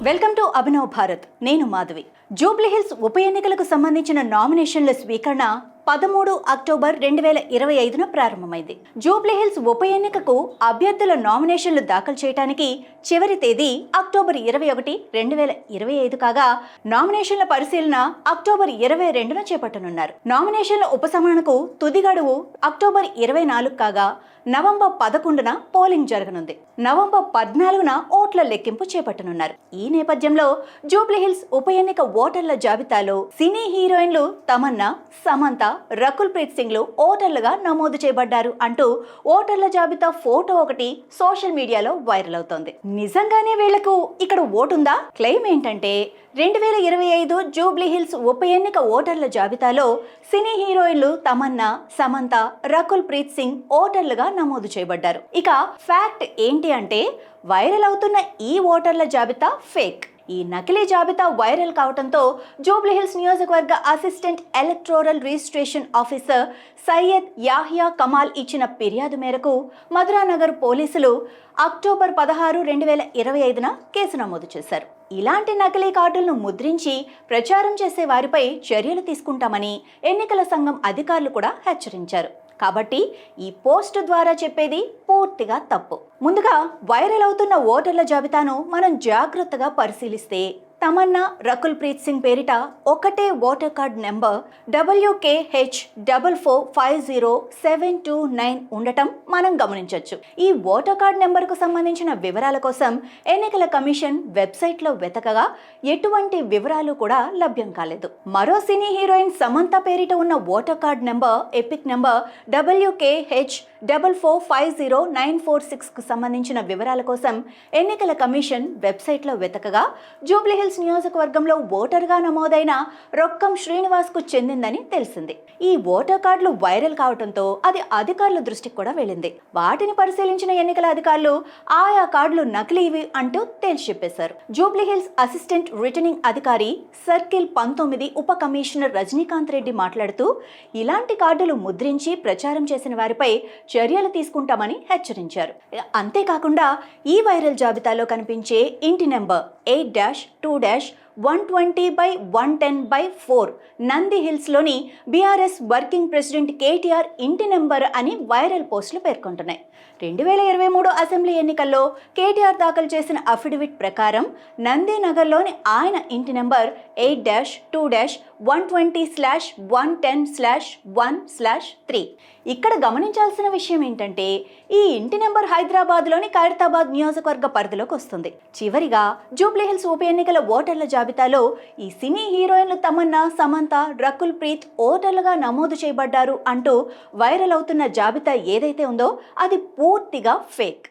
Welcome to Abhinav Bharat. నేను Madhavi. Jubilee hills ఉప ఎన్నికలకు సంబంధించిన నామినేషన్ల స్వీకరణ 13 అక్టోబర్ 2025న ప్రారంభమైంది. జూబ్లీ హిల్స్ ఉప ఎన్నికకు అభ్యర్థుల నామినేషన్లు దాఖలు చేయడానికి చివరి తేదీ అక్టోబర్ 21, 2025 కాగా నామినేషన్ల పరిశీలన అక్టోబర్ 22న చేపట్టనున్నారు. నామినేషన్ల ఉపసంహరణకు తుది గడువు అక్టోబర్ 24 కాగా నవంబర్ 11న పోలింగ్ జరగనుంది. నవంబర్ 14న ఓట్ల లెక్కింపు చేపట్టనున్నారు. ఈ నేపథ్యంలో జూబ్లీ హిల్స్ ఉప ఎన్నిక ఓటర్ల జాబితాలో సినీ హీరోయిన్లు తమన్నా, సమంత, రకుల్ ప్రీత్ సింగ్లు ఓటర్లుగా నమోదు చేయబడ్డారు అంటూ ఓటర్ల జాబితా ఫోటో ఒకటి సోషల్ మీడియాలో వైరల్ అవుతోంది. నిజంగానే వీళ్లకు ఇక్కడ ఓటుందా? క్లెయిమ్ ఏంటంటే 2025 జూబ్లీ హిల్స్ ఉప ఎన్నిక ఓటర్ల జాబితాలో సినీ హీరోయిన్లు తమన్నా, సమంత, రకుల్ ప్రీత్ సింగ్ ఓటర్లుగా నమోదు చేయబడ్డారు. ఇక ఫ్యాక్ట్ ఏంటి అంటే వైరల్ అవుతున్న ఈ ఓటర్ల జాబితా ఫేక్. ఈ నకిలీ జాబితా వైరల్ కావడంతో జూబ్లీ హిల్స్ నియోజకవర్గ assistant electoral registration officer Syed Yahiya Kamal ఇచ్చిన ఫిర్యాదు మేరకు మధురానగర్ పోలీసులు అక్టోబర్ 16, 2025న కేసు నమోదు చేశారు. ఇలాంటి నకిలీ కార్డులను ముద్రించి ప్రచారం చేసే వారిపై చర్యలు తీసుకుంటామని ఎన్నికల సంఘం అధికారులు కూడా హెచ్చరించారు. కాబట్టి ఈ పోస్ట్ ద్వారా చెప్పేది పూర్తిగా తప్పు. ముందుగా వైరల్ అవుతున్న ఓటర్ల జాబితాను మనం జాగ్రత్తగా పరిశీలిస్తే తమన్నా, రకుల్ ప్రీత్ సింగ్ పేరిట ఒకటే ఓటర్ కార్డ్ నెంబర్ WKH4450729 ఉండటం మనం గమనించవచ్చు. ఈ ఓటర్ కార్డ్ నెంబర్కు సంబంధించిన వివరాల కోసం ఎన్నికల కమిషన్ వెబ్సైట్లో వెతకగా ఎటువంటి వివరాలు కూడా లభ్యం కాలేదు. మరో సినీ హీరోయిన్ సమంత పేరిట ఉన్న voter card number EPIC number WKH4450946కు సంబంధించిన వివరాల కోసం ఎన్నికల కమిషన్ వెబ్సైట్లో వెతకగా జూబ్లీ హిల్స్ నియోజకవర్గంలో ఓటర్గా నమోదైన రొక్కం శ్రీనివాస్ కు చెందిందని తెలిసింది. ఈ ఓటర్ కార్డులు వైరల్ కావడంతో అది అధికారుల దృష్టికి కూడా వెళ్ళింది. వాటిని పరిశీలించిన ఎన్నికల అధికారులు ఆయా కార్డులు నకిలీవి అంటూ తేల్చి చెప్పేశారు. జూబ్లీ హిల్స్ అసిస్టెంట్ రిటర్నింగ్ అధికారి సర్కిల్ 19 ఉప కమిషనర్ రజనీకాంత్ రెడ్డి మాట్లాడుతూ ఇలాంటి కార్డులు ముద్రించి ప్రచారం చేసిన వారిపై చర్యలు తీసుకుంటామని హెచ్చరించారు. అంతేకాకుండా ఈ వైరల్ జాబితాలో కనిపించే ఇంటి నెంబర్ 8-2-120/110/4 నంది హిల్స్లోని బీఆర్ఎస్ వర్కింగ్ ప్రెసిడెంట్ కేటీఆర్ ఇంటి నెంబర్ అని వైరల్ పోస్టులు పేర్కొంటున్నాయి. 2023 అసెంబ్లీ ఎన్నికల్లో కేటీఆర్ దాఖలు చేసిన అఫిడవిట్ ప్రకారం నందీనగర్లోని ఆయన ఇంటి నెంబర్ 8-2-120/110/1/3. ఇక్కడ గమనించాల్సిన విషయం ఏంటంటే ఈ ఇంటి నెంబర్ హైదరాబాద్లోని ఖైరతాబాద్ నియోజకవర్గ పరిధిలోకి వస్తుంది. చివరిగా జూబ్లీ హిల్స్ ఉప ఎన్నికల ఓటర్ల జాబితాలో ఈ సినీ హీరోయిన్లు తమన్నా, సమంత, రకుల్ ప్రీత్ ఓటర్లుగా నమోదు చేయబడ్డారు అంటూ వైరల్ అవుతున్న జాబితా ఏదైతే ఉందో అది పూర్తిగా ఫేక్.